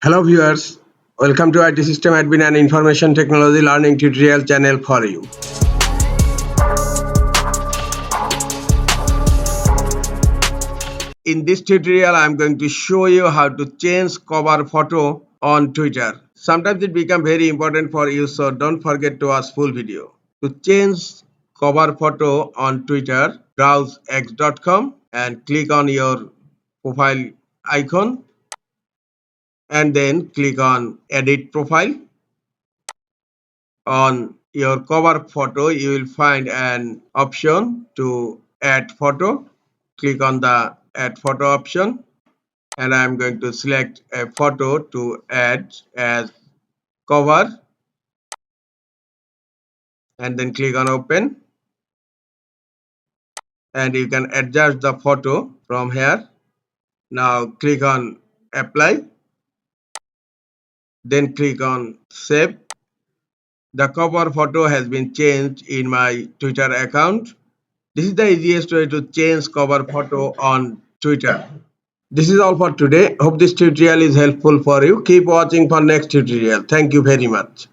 Hello viewers, welcome to IT System Admin and Information Technology Learning Tutorial channel for you. In this tutorial, I am going to show you how to change cover photo on Twitter. Sometimes it becomes very important for you, so don't forget to watch full video. To change cover photo on Twitter, browse x.com and click on your profile icon and then click on edit profile. On your cover photo, you will find an option to add photo. Click on the add photo option and I am going to select a photo to add as cover and then click on open, and you can adjust the photo from here. Now click on apply, then click on save. The cover photo has been changed in my Twitter account. This is the easiest way to change cover photo on Twitter. This is all for today. Hope this tutorial is helpful for you. Keep watching for next tutorial. Thank you very much.